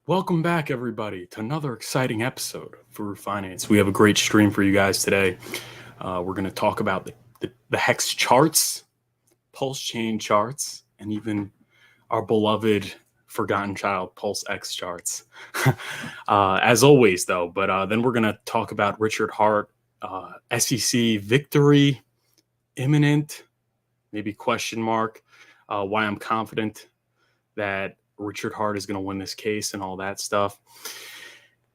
Welcome back, everybody, to another exciting episode of Furu Finance. We have a great stream for you guys today. We're going to talk about the hex charts, pulse chain charts, and even our beloved forgotten child pulsex charts. As always, though, but then we're going to talk about Richard Hart SEC victory, imminent, maybe question mark, why I'm confident that Richard Hart is going to win this case and all that stuff.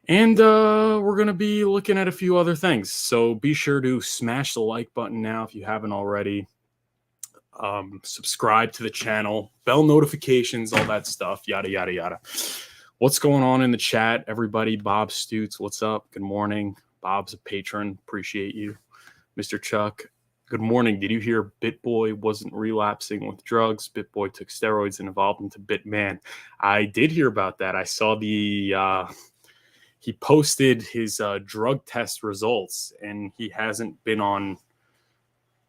And we're going to be looking at a few other things. So be sure to smash the like button now if you haven't already. Subscribe to the channel, bell notifications, all that stuff, yada, yada, yada. What's going on in the chat, everybody? Bob Stutz, what's up? Good morning. Bob's a patron. Appreciate you. Mr. Chuck, good morning. Did you hear BitBoy wasn't relapsing with drugs? BitBoy took steroids and evolved into Bitman. I did hear about that. I saw the he posted his drug test results, and he hasn't been on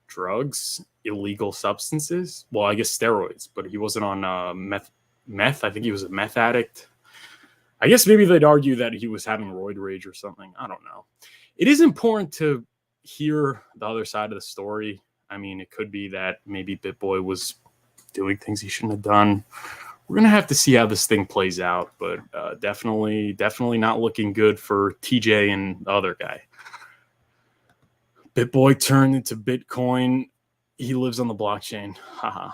drugs, illegal substances. Well, I guess steroids, but he wasn't on meth. I think he was a meth addict. I guess maybe they'd argue that he was having roid rage or something. I don't know. It is important to hear the other side of the story. I mean, it could be that maybe BitBoy was doing things he shouldn't have done. We're gonna have to see how this thing plays out, but definitely not looking good for TJ and the other guy. BitBoy turned into Bitcoin. He lives on the blockchain. Haha.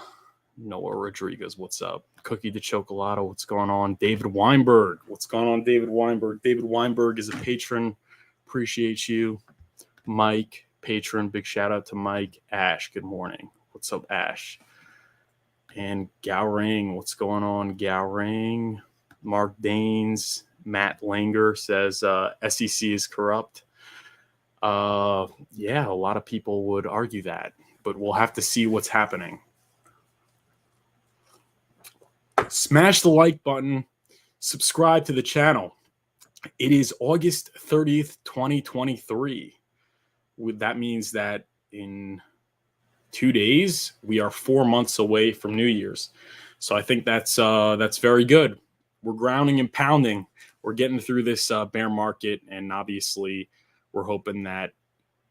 Noah Rodriguez, what's up? Cookie de Chocolate, what's going on? David Weinberg, what's going on? David Weinberg. David Weinberg is a patron. Appreciate you. Mike, patron, big shout out to Mike. Ash, good morning. What's up, Ash? And Gowring, what's going on, Gowring? Mark Danes, Matt Langer says SEC is corrupt. Yeah, a lot of people would argue that, but we'll have to see what's happening. Smash the like button, subscribe to the channel. It is August 30th, 2023. That means that in 2 days, we are 4 months away from New Year's. So I think that's very good. We're grounding and pounding. We're getting through this bear market, and obviously we're hoping that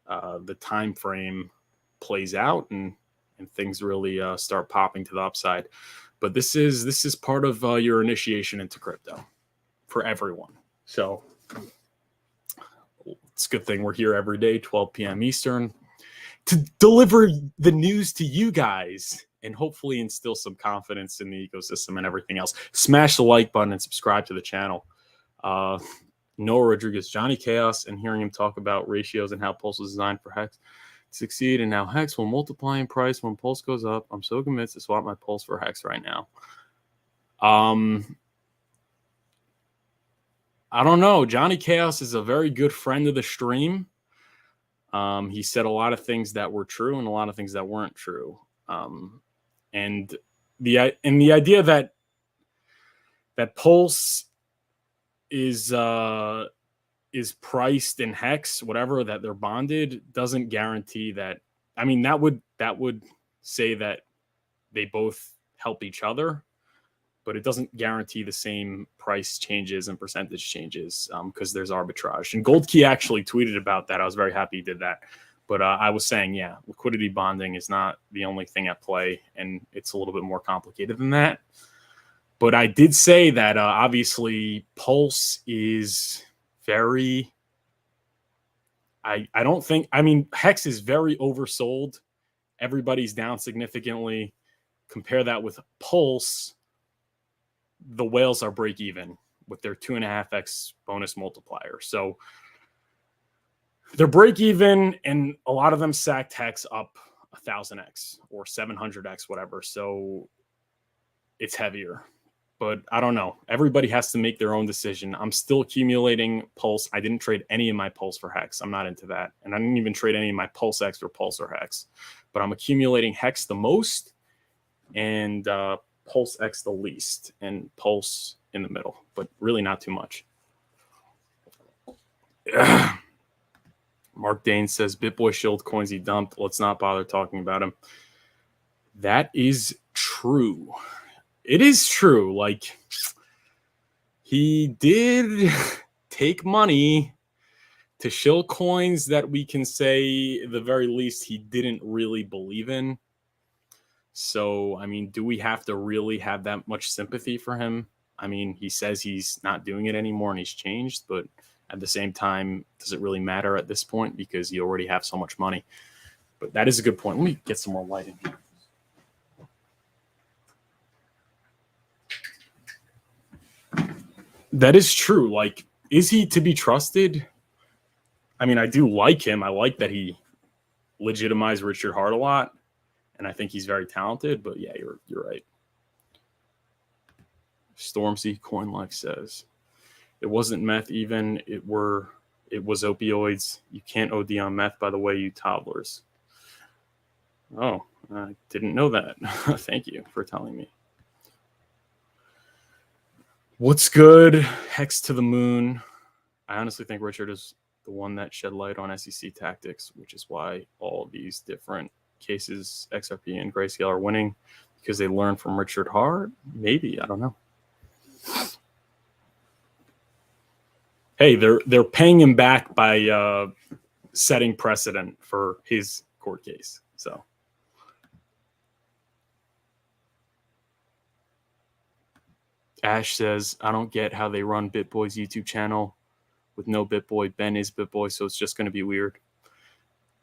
the time frame plays out and things really start popping to the upside. But this is part of your initiation into crypto for everyone. So it's a good thing we're here every day, 12 p.m. Eastern, to deliver the news to you guys and hopefully instill some confidence in the ecosystem and everything else. Smash the like button and subscribe to the channel. Noah Rodriguez, Johnny Chaos, and hearing him talk about ratios and how Pulse was designed for Hex to succeed, and now Hex will multiply in price when Pulse goes up. I'm so convinced to swap my Pulse for Hex right now. I don't know. Johnny Chaos is a very good friend of the stream. He said a lot of things that were true and a lot of things that weren't true. And the idea that Pulse is priced in Hex, whatever, that they're bonded, doesn't guarantee that. I mean, that would say that they both help each other, but it doesn't guarantee the same price changes and percentage changes because there's arbitrage. And Gold Key actually tweeted about that. I was very happy he did that. But I was saying, yeah, liquidity bonding is not the only thing at play, and it's a little bit more complicated than that. But I did say that obviously Pulse is very, I don't think, I mean, Hex is very oversold. Everybody's down significantly. Compare that with Pulse. The whales are break even with their 2.5x bonus multiplier. So they're break even, and a lot of them sacked Hex up 1,000x or 700x, whatever. So it's heavier. But I don't know. Everybody has to make their own decision. I'm still accumulating Pulse. I didn't trade any of my Pulse for Hex. I'm not into that. And I didn't even trade any of my pulsex for Pulse or Hex. But I'm accumulating Hex the most and pulsex the least, and Pulse in the middle. But really not too much. Mark Dane says, BitBoy shield coins he dumped. Let's not bother talking about him. That is true. It is true. Like, He did take money to shill coins that we can say, at the very least, he didn't really believe in. So, I mean, do we have to really have that much sympathy for him? I mean, he says he's not doing it anymore and he's changed, but at the same time, does it really matter at this point because you already have so much money? But that is a good point. Let me get some more light in here. That is true. Like, is he to be trusted? I mean, I do like him. I like that he legitimized Richard Hart a lot, and I think he's very talented. But yeah, you're right. Stormzy CoinLife says it wasn't meth. Even it was opioids. You can't OD on meth, by the way, you toddlers. Oh, I didn't know that. Thank you for telling me. What's good? Hex to the moon. I honestly think Richard is the one that shed light on SEC tactics, which is why all these different cases, XRP and Grayscale, are winning, because they learned from Richard Hart. Maybe, I don't know. Hey, they're paying him back by setting precedent for his court case. So. Ash says, I don't get how they run BitBoy's YouTube channel with no BitBoy. Ben is BitBoy, so it's just going to be weird.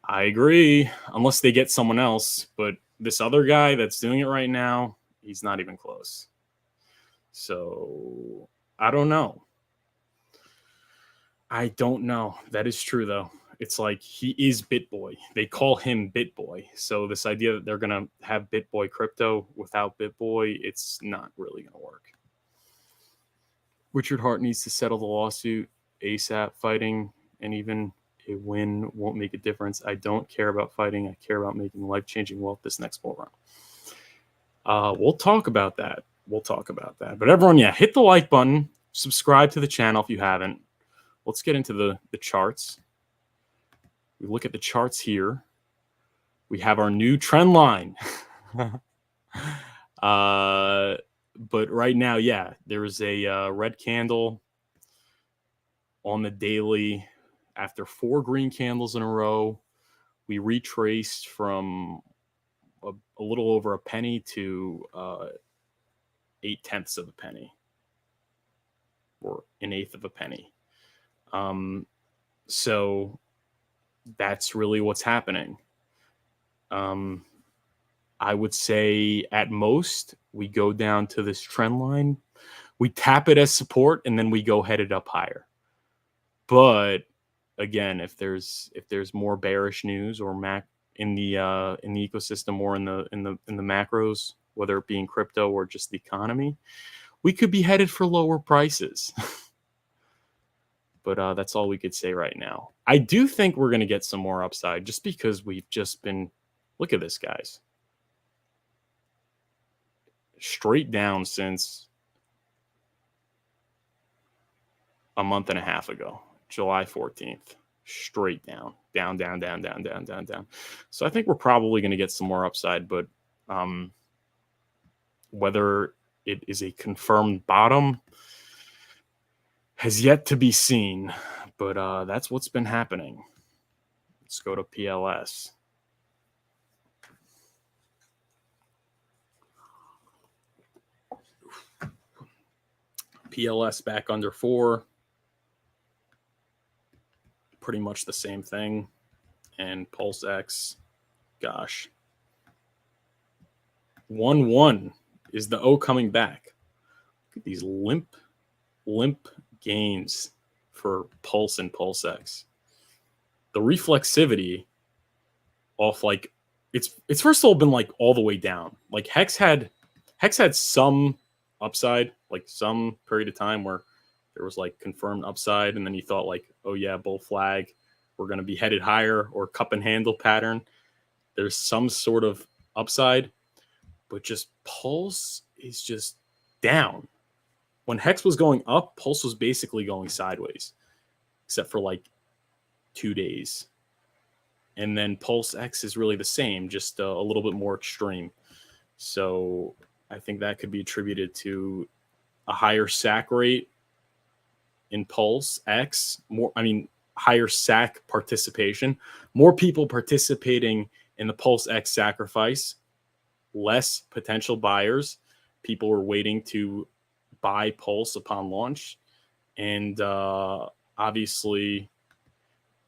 I agree, unless they get someone else. But this other guy that's doing it right now, he's not even close. So I don't know. I don't know. That is true, though. It's like he is BitBoy. They call him BitBoy. So this idea that they're going to have BitBoy crypto without BitBoy, it's not really going to work. Richard Hart needs to settle the lawsuit ASAP. Fighting and even a win won't make a difference. I don't care about fighting. I care about making life-changing wealth this next bull run. We'll talk about that. But everyone, yeah, hit the like button. Subscribe to the channel if you haven't. Let's get into the charts. We look at the charts here. We have our new trend line. But right now, yeah, there is a red candle on the daily. After 4 green candles in a row, we retraced from a little over a penny to 0.8 of a penny, or 1/8 of a penny. So that's really what's happening. I would say at most we go down to this trend line, we tap it as support, and then we go headed up higher. But again, if there's more bearish news or in the ecosystem or in the macros, whether it be in crypto or just the economy, we could be headed for lower prices. But that's all we could say right now. I do think we're going to get some more upside just because we've just been, look at this, guys. Straight down since a month and a half ago, July 14th. Straight down. So I think we're probably going to get some more upside, but whether it is a confirmed bottom has yet to be seen. But that's what's been happening. Let's go to PLS. PLS back under 4. Pretty much the same thing. And pulsex, gosh. 1-1 is the O coming back. Look at these limp gains for Pulse and pulsex. The reflexivity off, like, it's first of all been like all the way down. Like Hex had some upside, like some period of time where there was like confirmed upside, and then you thought like, oh yeah, bull flag, we're going to be headed higher, or cup and handle pattern. There's some sort of upside, but just Pulse is just down. When Hex was going up, Pulse was basically going sideways, except for like 2 days. And then pulsex is really the same, just a little bit more extreme. So I think that could be attributed to a higher SAC rate in Pulse X, higher SAC participation, more people participating in the Pulse X sacrifice, less potential buyers. People were waiting to buy Pulse upon launch. And obviously,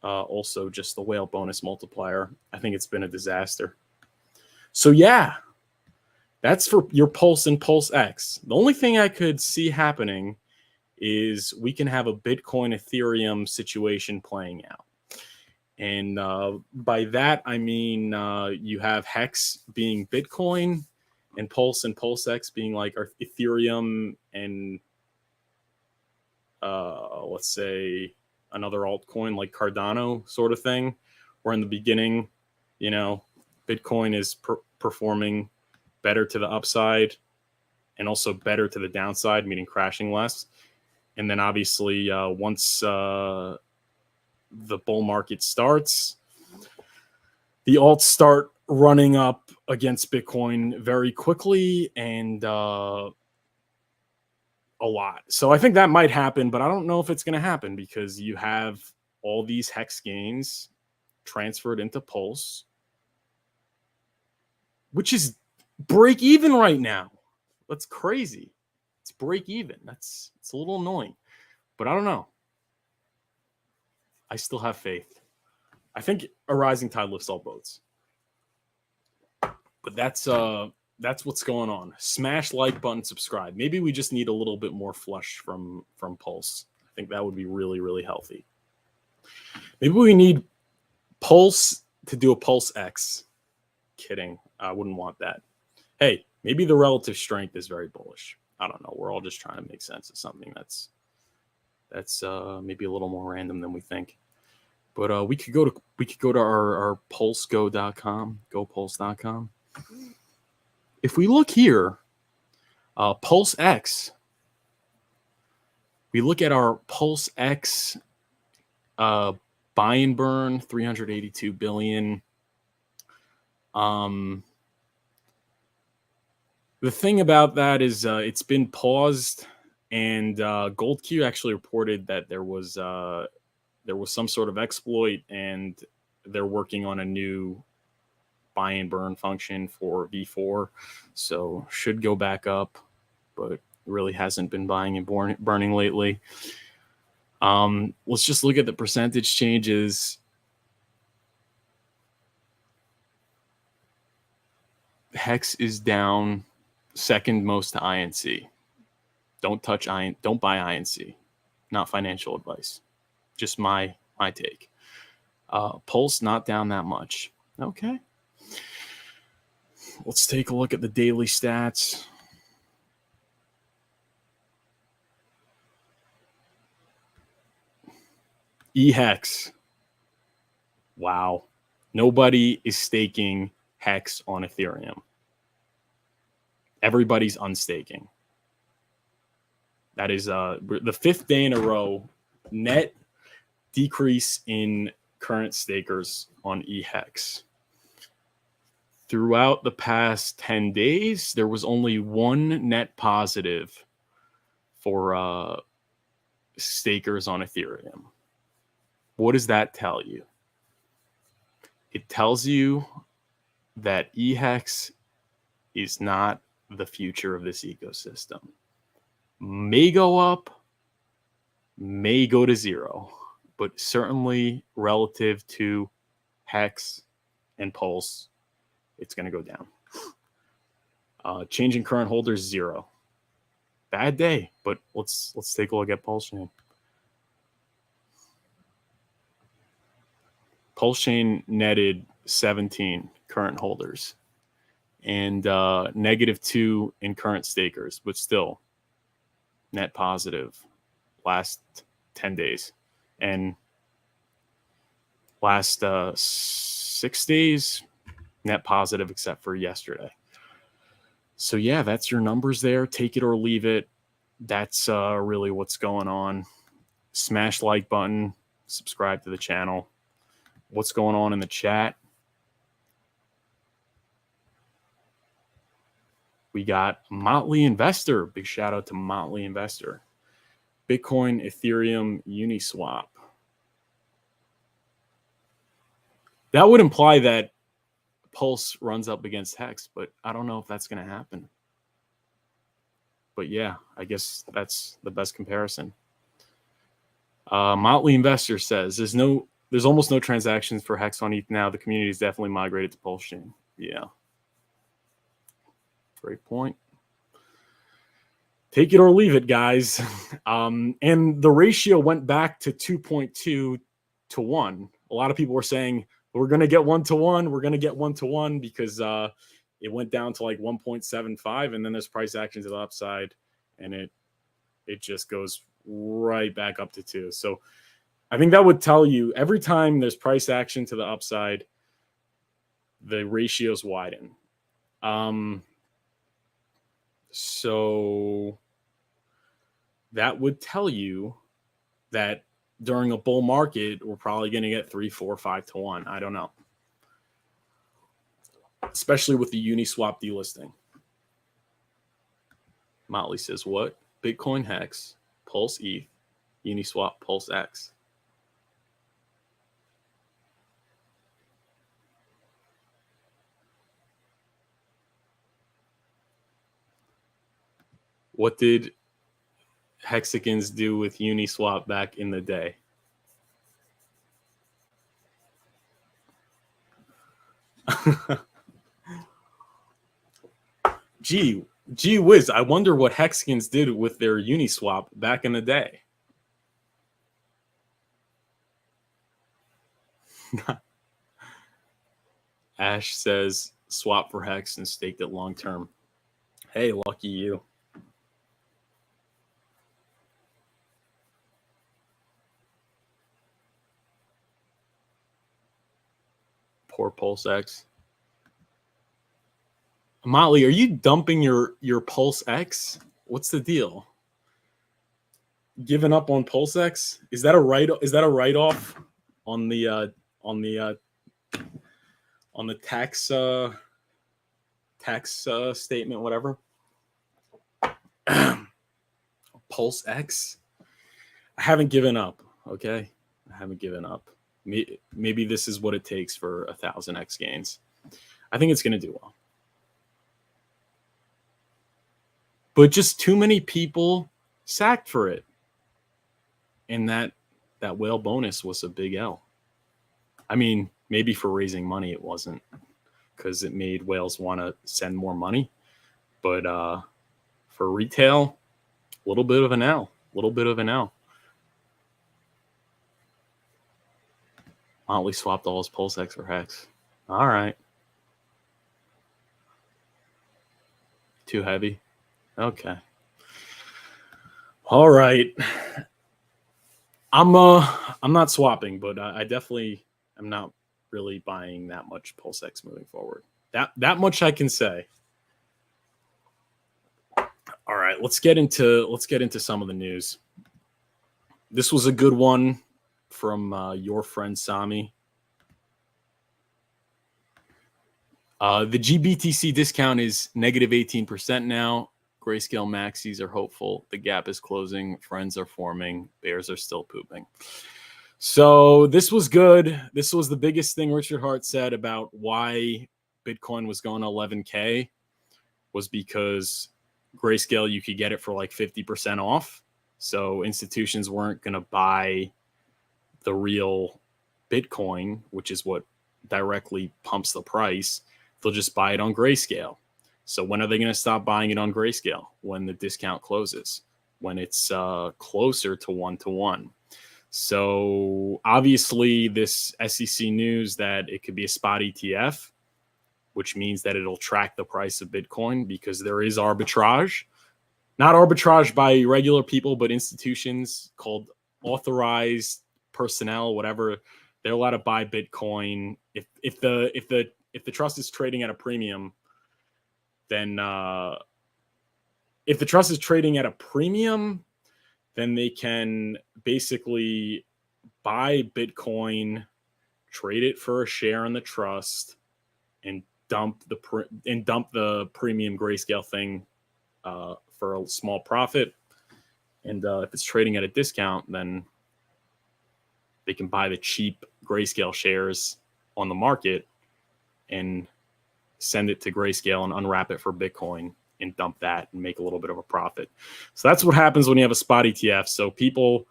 also just the whale bonus multiplier. I think it's been a disaster. So yeah, that's for your Pulse and Pulse X. The only thing I could see happening is we can have a Bitcoin Ethereum situation playing out. And by that, I mean you have Hex being Bitcoin and Pulse X being like our Ethereum and let's say another altcoin like Cardano sort of thing, where in the beginning, Bitcoin is performing better to the upside and also better to the downside, meaning crashing less. And then obviously once the bull market starts, the alts start running up against Bitcoin very quickly and a lot. So I think that might happen, but I don't know if it's going to happen because you have all these Hex gains transferred into Pulse, which is break even right now. That's crazy. It's break even. It's a little annoying, but I don't know. I still have faith. I think a rising tide lifts all boats. But that's what's going on. Smash like button, subscribe. Maybe we just need a little bit more flush from Pulse. I think that would be really, really healthy. Maybe we need Pulse to do a Pulse X. Kidding. I wouldn't want that. Hey, maybe the relative strength is very bullish. I don't know. We're all just trying to make sense of something that's maybe a little more random than we think. But we could go to our pulsego.com, gopulse.com. If we look here, Pulse X, we look at our Pulse X buy and burn, 382 billion. The thing about that is it's been paused, and GoldQ actually reported that there was some sort of exploit, and they're working on a new buy and burn function for V4, so should go back up, but really hasn't been buying and burning lately. Let's just look at the percentage changes. Hex is down, second most to INC. Don't buy INC. Not financial advice. Just my take. Pulse not down that much. Okay. Let's take a look at the daily stats. eHex. Wow. Nobody is staking Hex on Ethereum. Everybody's unstaking. That is the fifth day in a row net decrease in current stakers on eHex. Throughout the past 10 days, there was only one net positive for stakers on Ethereum. What does that tell you? It tells you that eHex is not the future of this ecosystem. May go up, may go to zero, but certainly relative to Hex and Pulse, it's going to go down. Changing current holders, 0. Bad day, but let's take a look at pulsechain. Pulsechain netted 17 current holders and -2 in current stakers, but still net positive last 10 days. And last 6 days, net positive except for yesterday. So yeah, that's your numbers there. Take it or leave it. That's really what's going on. Smash like button, subscribe to the channel. What's going on in the chat? We got Motley Investor. Big shout out to Motley Investor. Bitcoin, Ethereum, Uniswap. That would imply that Pulse runs up against Hex, but I don't know if that's going to happen. But yeah, I guess that's the best comparison. Motley Investor says there's almost no transactions for Hex on ETH now. The community is definitely migrated to pulsechain. Yeah, great point. Take it or leave it, guys. And the ratio went back to 2.2 to 1. A lot of people were saying we're going to get 1 to 1. We're going to get 1 to 1 because it went down to like 1.75, and then there's price action to the upside, and it just goes right back up to 2. So I think that would tell you every time there's price action to the upside, the ratios widen. So that would tell you that during a bull market, we're probably going to get 3, 4, 5 to 1. I don't know. Especially with the Uniswap delisting. Motley says, what? Bitcoin Hex, Pulse ETH, Uniswap, pulsex. What did Hexagons do with Uniswap back in the day? Gee whiz, I wonder what Hexagons did with their Uniswap back in the day. Ash says swap for Hex and staked it long term. Hey, lucky you. Poor pulsex. Motley, are you dumping your pulsex? What's the deal? Giving up on pulsex? Is that a write-off on the tax statement, whatever? Pulsex? I haven't given up. Okay, I haven't given up. Maybe this is what it takes for 1,000x gains. I think it's going to do well. But just too many people sacked for it. And that whale bonus was a big L. I mean, maybe for raising money it wasn't, because it made whales want to send more money. But for retail, a little bit of an L. Motley swapped all his pulsex for Hex. All right. Too heavy. Okay. All right. I'm not swapping, but I definitely am not really buying that much pulsex moving forward. That much I can say. All right, let's get into some of the news. This was a good one from your friend Sami. The GBTC discount is negative 18% now. Grayscale maxis are hopeful. The gap is closing. Friends are forming. Bears are still pooping. So this was good. This was the biggest thing Richard Hart said about why Bitcoin was going to 11K was because Grayscale, you could get it for like 50% off. So institutions weren't going to buy the real Bitcoin, which is what directly pumps the price. They'll just buy it on Grayscale. So when are they going to stop buying it on Grayscale? When the discount closes, when it's closer to 1-to-1. So obviously this SEC news that it could be a spot ETF, which means that it'll track the price of Bitcoin because there is arbitrage. Not arbitrage by regular people, but institutions called authorized personnel, whatever. They're allowed to buy Bitcoin. If the trust is trading at a premium, then if the trust is trading at a premium, then they can basically buy Bitcoin, trade it for a share in the trust, and dump the premium Grayscale thing for a small profit. And if it's trading at a discount, then they can buy the cheap Grayscale shares on the market and send it to Grayscale and unwrap it for Bitcoin and dump that and make a little bit of a profit. So that's what happens when you have a spot ETF. So people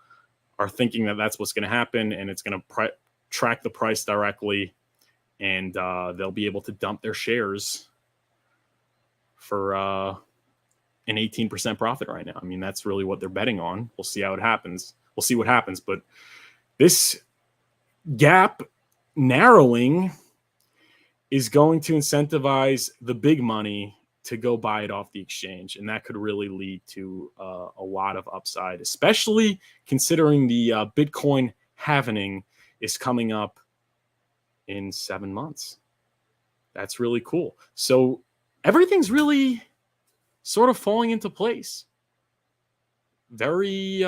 are thinking that that's what's going to happen, and it's going to track the price directly, and they'll be able to dump their shares for an 18% profit right now. I mean, that's really what they're betting on. We'll see how it happens. We'll see what happens. But this gap narrowing is going to incentivize the big money to go buy it off the exchange. And that could really lead to a lot of upside, especially considering the Bitcoin halving is coming up in 7 months. That's really cool. So everything's really sort of falling into place. Very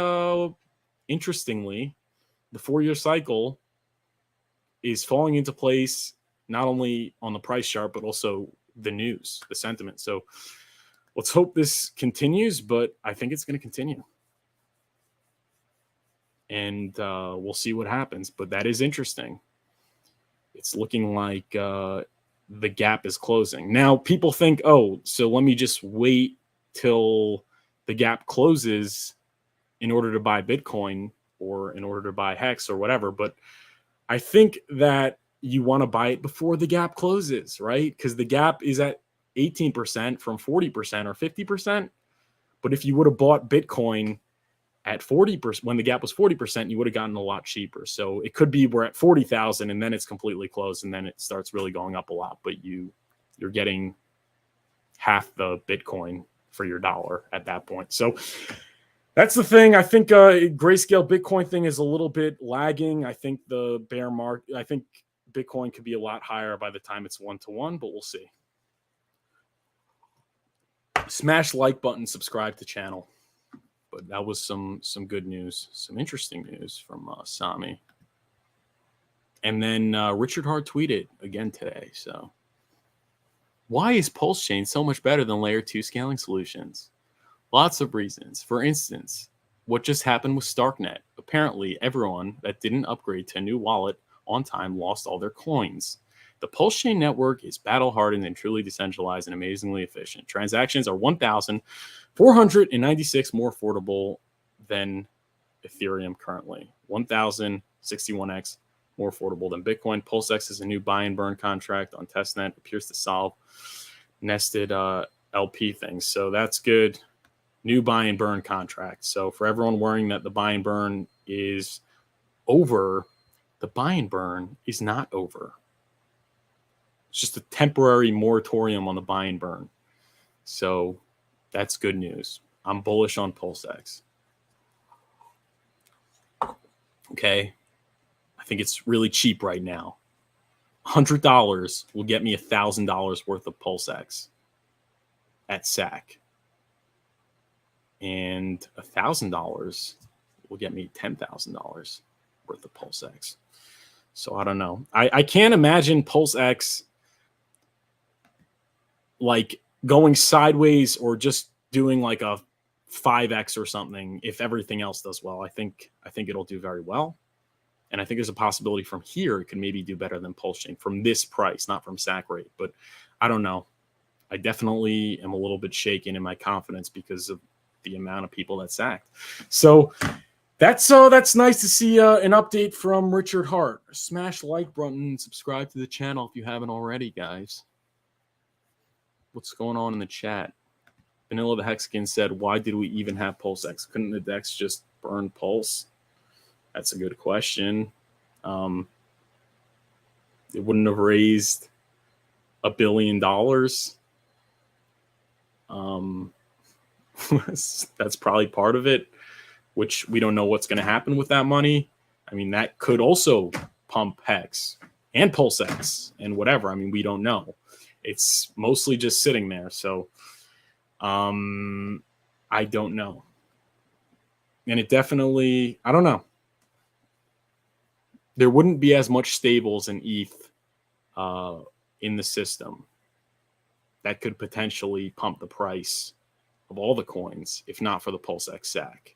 interestingly, the 4-year cycle is falling into place, not only on the price chart, but also the news, the sentiment. So let's hope this continues, but I think it's going to continue. And we'll see what happens. But that is interesting. It's looking like the gap is closing. Now, people think, oh, so let me just wait till the gap closes in order to buy Bitcoin or in order to buy Hex or whatever. But I think that you want to buy it before the gap closes, right? Because the gap is at 18% from 40% or 50%. But if you would have bought Bitcoin at 40%, when the gap was 40%, you would have gotten a lot cheaper. So it could be we're at 40,000 and then it's completely closed and then it starts really going up a lot. But you're getting half the Bitcoin for your dollar at that point. So that's the thing. I think Grayscale Bitcoin thing is a little bit lagging. I think the bear market, I think Bitcoin could be a lot higher by the time it's 1-to-1, but we'll see. Smash like button, subscribe to channel. But that was some good news, some interesting news from Sami. And then Richard Hart tweeted again today. So why is pulsechain so much better than layer 2 scaling solutions? Lots of reasons. For instance, what just happened with Starknet? Apparently, everyone that didn't upgrade to a new wallet on time lost all their coins. The pulsechain network is battle-hardened and truly decentralized and amazingly efficient. Transactions are 1,496 more affordable than Ethereum currently. 1,061x more affordable than Bitcoin. Pulsex is a new buy and burn contract on testnet. Appears to solve nested LP things. So that's good. New buy and burn contract. So for everyone worrying that the buy and burn is over, the buy and burn is not over. It's just a temporary moratorium on the buy and burn. So that's good news. I'm bullish on pulsex. Okay. I think it's really cheap right now. $100 will get me $1,000 worth of pulsex at SAC. And $1,000 will get me $10,000 worth of pulsex. So I don't know. I can't imagine pulsex like going sideways or just doing like a 5x or something if everything else does well. I think it'll do very well. And I think there's a possibility from here it could maybe do better than pulsechain from this price, not from SAC rate. But I don't know. I definitely am a little bit shaken in my confidence because of the amount of people that sacked. So that's nice to see an update from Richard Hart. Smash like button and subscribe to the channel if you haven't already, guys. What's going on in the chat? Vanilla the Hexagon said, why did we even have pulsex? Couldn't the DEX just burn pulse? That's a good question. It wouldn't have raised $1 billion. That's probably part of it, which we don't know what's going to happen with that money. I mean, that could also pump Hex and pulsex and whatever. I mean, we don't know. It's mostly just sitting there. So I don't know. And it definitely, I don't know. There wouldn't be as much stables in ETH in the system that could potentially pump the price of all the coins, if not for the pulsex SAC.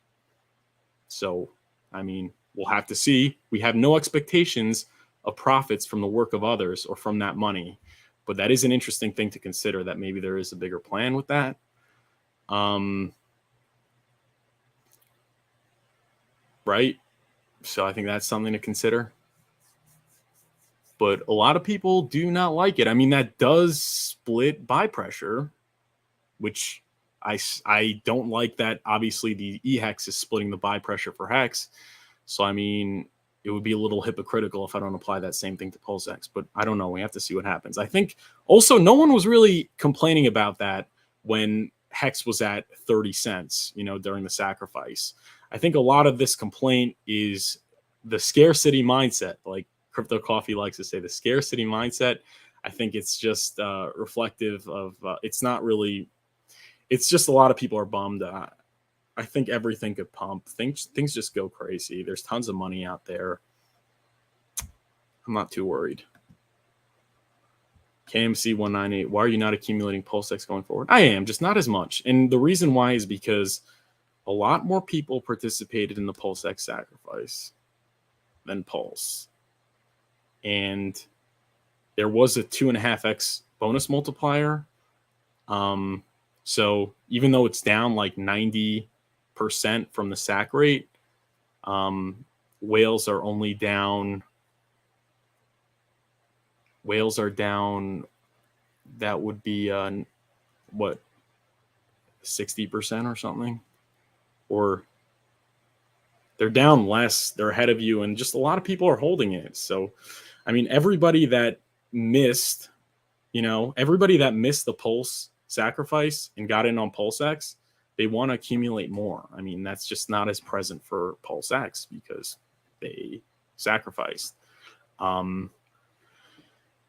So, I mean, we'll have to see. We have no expectations of profits from the work of others or from that money. But that is an interesting thing to consider, that maybe there is a bigger plan with that. Right? So I think that's something to consider. But a lot of people do not like it. I mean, that does split buy pressure, which I don't like that. Obviously, the EHEX is splitting the buy pressure for HEX. So, I mean, it would be a little hypocritical if I don't apply that same thing to pulsex. But I don't know. We have to see what happens. I think also no one was really complaining about that when HEX was at 30 cents, during the sacrifice. I think a lot of this complaint is the scarcity mindset, like Crypto Coffee likes to say, the scarcity mindset. I think it's just reflective of it's not really. It's just a lot of people are bummed. I think everything could pump. Things just go crazy. There's tons of money out there. I'm not too worried. KMC 198. Why are you not accumulating pulsex going forward? I am, just not as much. And the reason why is because a lot more people participated in the pulsex sacrifice than Pulse. And there was a 2.5x bonus multiplier. So even though it's down like 90% from the sack rate, whales are only down. Whales are down. That would be what, 60% or something, or they're down less. They're ahead of you, and just a lot of people are holding it. So, I mean, everybody that missed the Pulse sacrifice and got in on pulsex, they want to accumulate more. I mean, that's just not as present for pulsex because they sacrificed.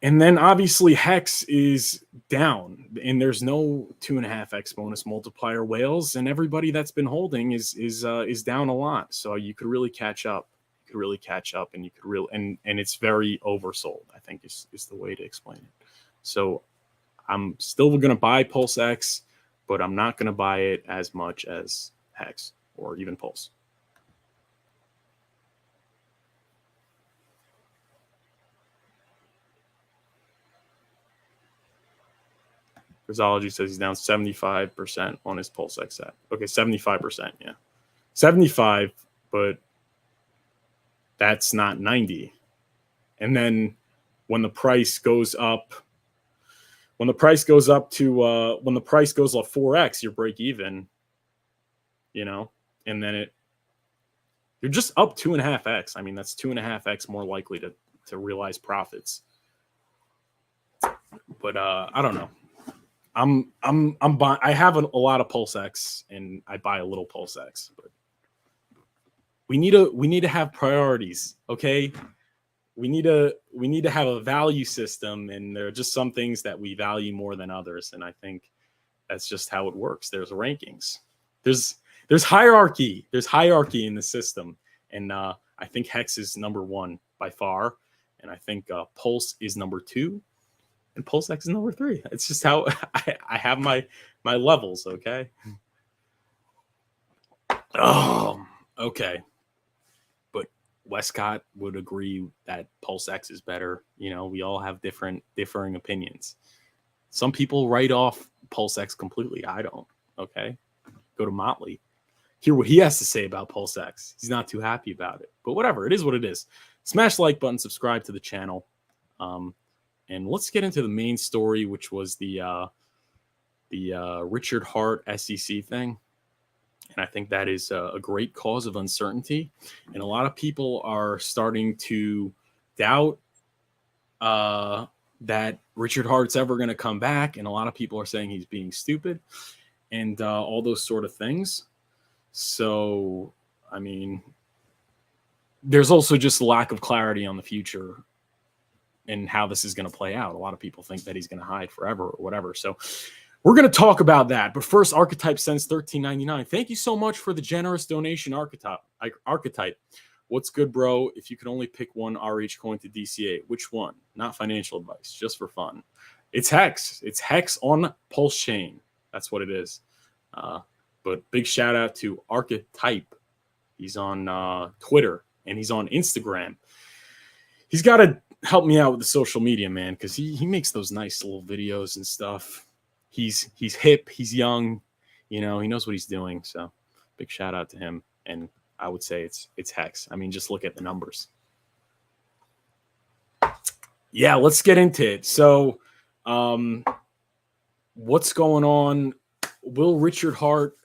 And then obviously Hex is down, and there's no 2.5x bonus multiplier whales, and everybody that's been holding is down a lot. So you could really catch up. And you could really and it's very oversold, I think is the way to explain it. So I'm still going to buy pulsex, but I'm not going to buy it as much as Hex or even Pulse. Rizology says he's down 75% on his pulsex set. Okay, 75%, yeah. 75, but that's not 90. And then when the price goes up, to when the price goes up 4x, you're break even, and then you're just up 2.5x. I mean, that's 2.5x more likely to realize profits. But I don't know. I'm buying. I have a lot of pulsex, and I buy a little pulsex. But we need to have priorities, okay? We need to have a value system, and there are just some things that we value more than others, and I think that's just how it works. There's rankings. There's hierarchy. There's hierarchy in the system, and I think Hex is number 1 by far, and I think Pulse is number 2. And pulsex is number 3. It's just how I have my levels, okay? Oh, okay. But Westcott would agree that pulsex is better. We all have differing opinions. Some people write off pulsex completely. I don't, okay? Go to Motley. Hear what he has to say about pulsex. He's not too happy about it. But whatever, it is what it is. Smash the like button, subscribe to the channel. And let's get into the main story, which was the Richard Hart SEC thing. And I think that is a great cause of uncertainty. And a lot of people are starting to doubt that Richard Hart's ever going to come back. And a lot of people are saying he's being stupid and all those sort of things. So, I mean, there's also just a lack of clarity on the future and how this is going to play out. A lot of people think that he's going to hide forever or whatever. So we're going to talk about that. But first, Archetype sends $13.99. Thank you so much for the generous donation, Archetype. What's good, bro? If you could only pick one RH coin to DCA, which one? Not financial advice, just for fun. It's Hex. It's Hex on pulsechain. That's what it is. But big shout out to Archetype. He's on Twitter, and he's on Instagram. He's got to help me out with the social media, man, because he makes those nice little videos and stuff. He's hip, he's young, he knows what he's doing. So big shout out to him. And I would say it's Hex. I mean, just look at the numbers. Yeah, let's get into it. So what's going on? Will Richard Hart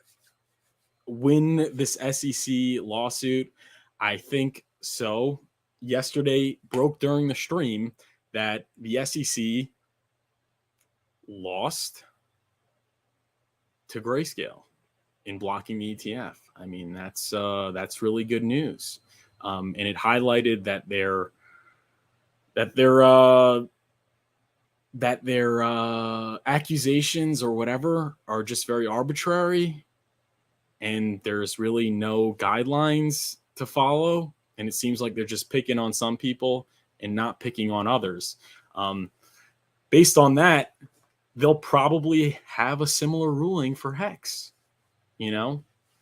win this SEC lawsuit? I think so. Yesterday broke during the stream that the SEC lost to Grayscale in blocking the ETF. I mean, that's really good news. And it highlighted that their accusations or whatever are just very arbitrary, and there's really no guidelines to follow. And it seems like they're just picking on some people and not picking on others. Based on that, they'll probably have a similar ruling for Hex,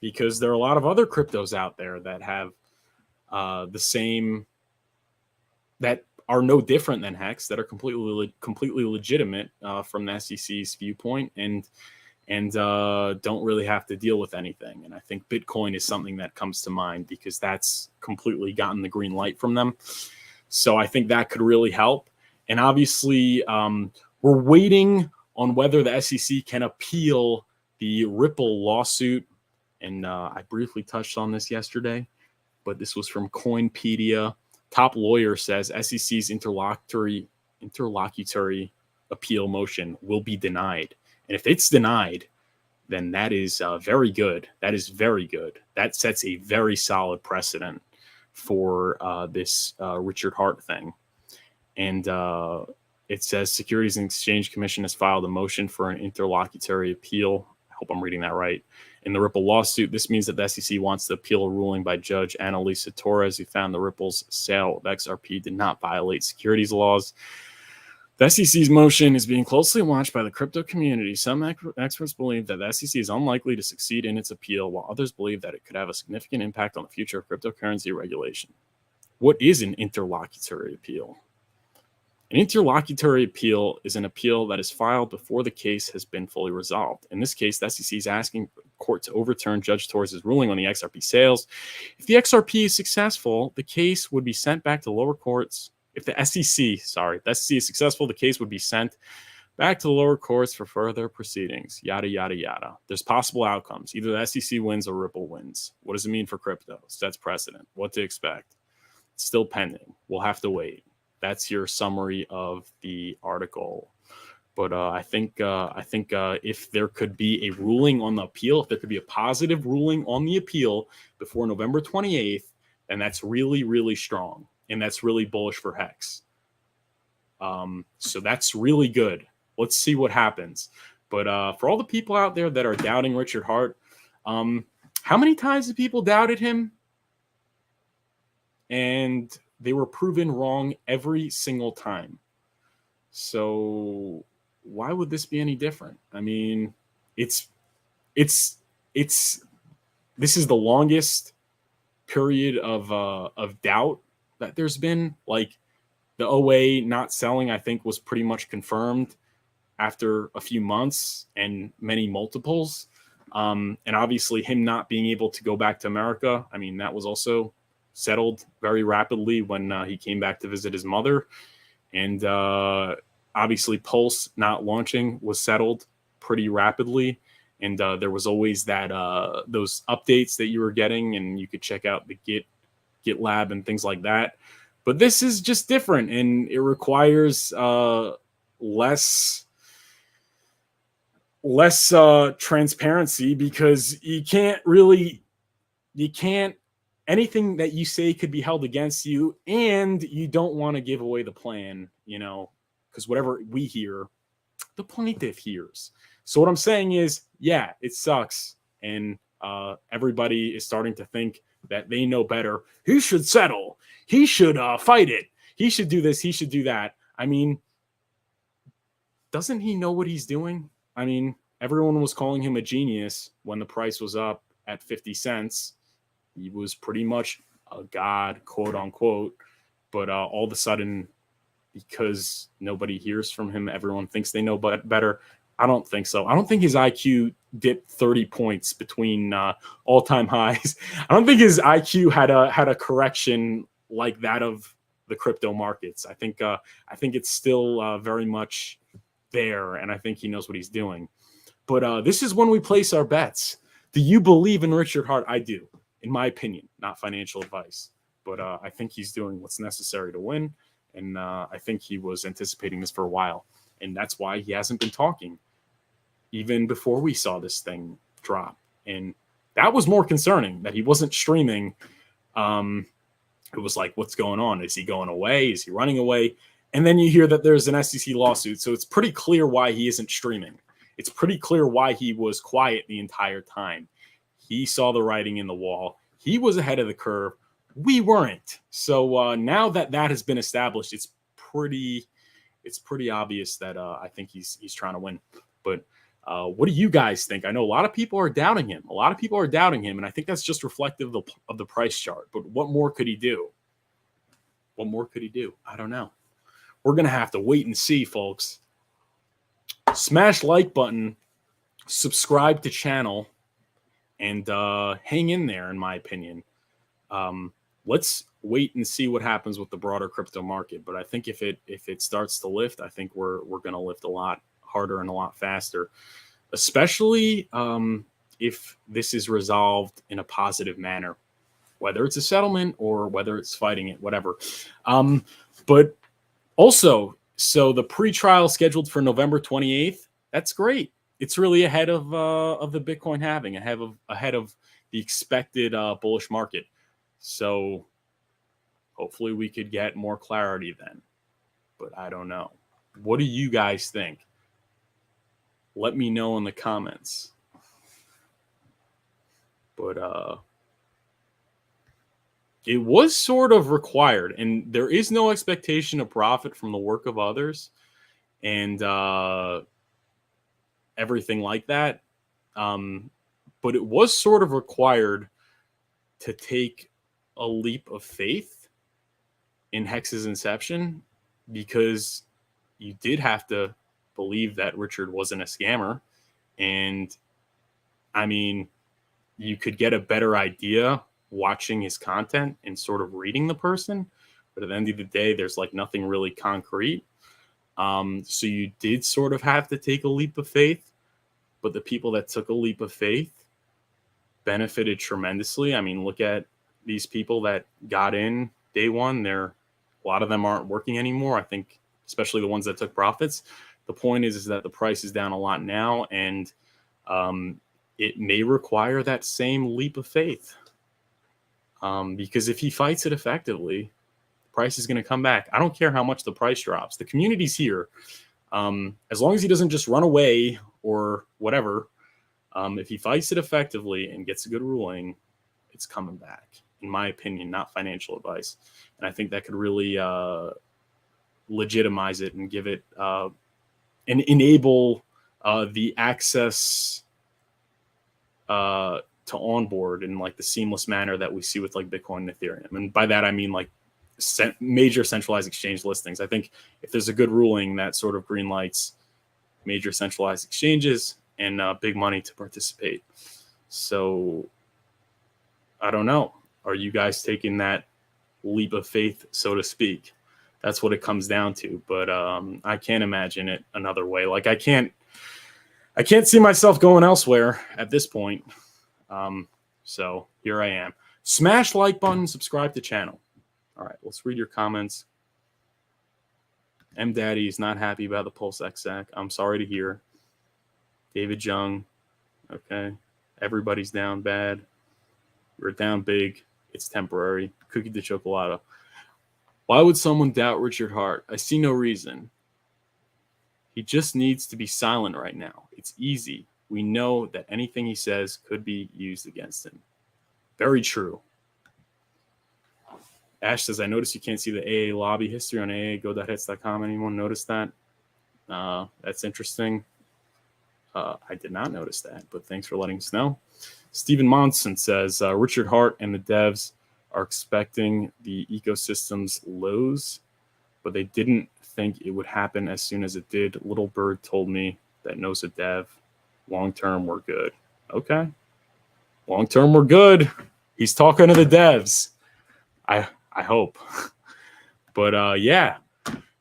because there are a lot of other cryptos out there that have the same, that are no different than Hex, that are completely legitimate from the SEC's viewpoint, and don't really have to deal with anything. And I think Bitcoin is something that comes to mind because that's completely gotten the green light from them. So I think that could really help. And obviously, we're waiting on whether the SEC can appeal the Ripple lawsuit. And I briefly touched on this yesterday, but this was from Coinpedia. Top lawyer says SEC's interlocutory appeal motion will be denied. And if it's denied, then that is very good. That is very good. That sets a very solid precedent for this Richard Hart thing. And it says Securities and Exchange Commission has filed a motion for an interlocutory appeal. I hope I'm reading that right. In the Ripple lawsuit, this means that the SEC wants to appeal a ruling by Judge Annalisa Torres, who found the Ripple's sale of XRP did not violate securities laws. The SEC's motion is being closely watched by the crypto community. Some experts believe that the SEC is unlikely to succeed in its appeal, while others believe that it could have a significant impact on the future of cryptocurrency regulation. What is an interlocutory appeal? An interlocutory appeal is an appeal that is filed before the case has been fully resolved. In this case, the SEC is asking the court to overturn Judge Torres' ruling on the XRP sales. If the XRP is successful, the case would be sent back to lower courts. If the SEC is successful, the case would be sent back to the lower courts for further proceedings, yada, yada, yada. There's possible outcomes. Either the SEC wins or Ripple wins. What does it mean for crypto? Sets precedent. What to expect? It's still pending. We'll have to wait. That's your summary of the article. But I think if there could be a ruling on the appeal, if there could be a positive ruling on the appeal before November 28th, then that's really, really strong. And that's really bullish for Hex. So that's really good. Let's see what happens. But for all the people out there that are doubting Richard Hart, how many times have people doubted him? And they were proven wrong every single time. So why would this be any different? I mean, this is the longest period of doubt that there's been. Like the OA not selling, I think, was pretty much confirmed after a few months and many multiples. And obviously him not being able to go back to America, I mean, that was also settled very rapidly when he came back to visit his mother. And obviously Pulse not launching was settled pretty rapidly. And there was always that those updates that you were getting, and you could check out the GitLab and things like that. But this is just different, and it requires less transparency, because you can't anything that you say could be held against you, and you don't want to give away the plan, because whatever we hear, the plaintiff hears. So what I'm saying is, yeah, it sucks, and everybody is starting to think that they know better. He should settle. He should fight it. He should do this. He should do that. I mean, doesn't he know what he's doing? I mean, everyone was calling him a genius when the price was up at 50 cents. He was pretty much a god, quote unquote. But all of a sudden, because nobody hears from him, everyone thinks they know better. I don't think so. I don't think his IQ dipped 30 points between all-time highs. I don't think his IQ had a correction like that of the crypto markets. I think it's still very much there, and I think he knows what he's doing. But this is when we place our bets. Do you believe in Richard Hart? I do, in my opinion, not financial advice. But I think he's doing what's necessary to win. And I think he was anticipating this for a while. And that's why he hasn't been talking even before we saw this thing drop. And that was more concerning, that he wasn't streaming. It was like, what's going on? Is he going away? Is he running away? And then you hear that there's an SEC lawsuit. So it's pretty clear why he isn't streaming. It's pretty clear why he was quiet the entire time. He saw the writing in the wall. He was ahead of the curve. We weren't. So now that has been established, it's pretty obvious that I think he's trying to win. But what do you guys think? I know a lot of people are doubting him. And I think that's just reflective of the price chart. But what more could he do? I don't know. We're going to have to wait and see, folks. Smash like button, subscribe to channel, and hang in there, in my opinion. Let's wait and see what happens with the broader crypto market. But I think if it starts to lift, I think we're going to lift a lot harder and a lot faster, especially if this is resolved in a positive manner, whether it's a settlement or whether it's fighting it, whatever. But also, so the pre-trial scheduled for November 28th, that's great. It's really ahead of the Bitcoin halving, ahead of the expected bullish market. So hopefully we could get more clarity then. But I don't know. What do you guys think? Let me know in the comments. But it was sort of required, and there is no expectation of profit from the work of others and everything like that. But it was sort of required to take a leap of faith in Hex's inception, because you did have to believe that Richard wasn't a scammer. And I mean, you could get a better idea watching his content and sort of reading the person, but at the end of the day, there's like nothing really concrete. So you did sort of have to take a leap of faith, but the people that took a leap of faith benefited tremendously. I mean, look at these people that got in day one. A lot of them aren't working anymore. I think especially the ones that took profits. The point is that the price is down a lot now, and it may require that same leap of faith. Because if he fights it effectively, the price is going to come back. I don't care how much the price drops. The community's here. As long as he doesn't just run away or whatever, if he fights it effectively and gets a good ruling, it's coming back, in my opinion, not financial advice. And I think that could really legitimize it and give it and enable the access to onboard in like the seamless manner that we see with like Bitcoin and Ethereum. And by that, I mean like major centralized exchange listings. I think if there's a good ruling, that sort of green lights major centralized exchanges and big money to participate. So I don't know. Are you guys taking that leap of faith, so to speak? That's what it comes down to. But I can't imagine it another way. Like I can't see myself going elsewhere at this point. So here I am. Smash like button, subscribe to channel. All right, let's read your comments. M Daddy is not happy about the pulsex SEC. I'm sorry to hear. David Jung. Okay. Everybody's down bad. We're down big. It's temporary. Cookie de chocolate. Why would someone doubt Richard Hart? I see no reason. He just needs to be silent right now. It's easy. We know that anything he says could be used against him. Very true. Ash says, I noticed you can't see the AA lobby history on AAgo.hits.com. Anyone notice that? That's interesting. I did not notice that, but thanks for letting us know. Stephen Monson says, Richard Hart and the devs are expecting the ecosystem's lows, but they didn't think it would happen as soon as it did. Little Bird told me that knows a dev. Long term, we're good. Okay. Long term, we're good. He's talking to the devs. I hope. But yeah,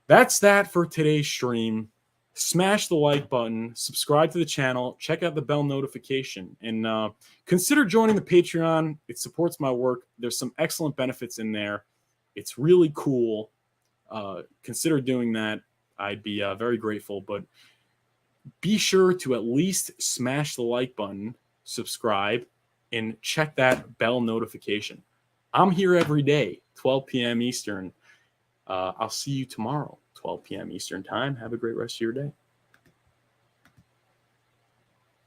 that's that for today's stream. Smash the like button, subscribe to the channel, check out the bell notification, and consider joining the Patreon. It supports my work. There's some excellent benefits in there. It's really cool. Consider doing that. I'd be very grateful. But be sure to at least smash the like button, subscribe, and check that bell notification. I'm here every day, 12 p.m. Eastern. I'll see you tomorrow, 12 p.m. Eastern time. Have a great rest of your day.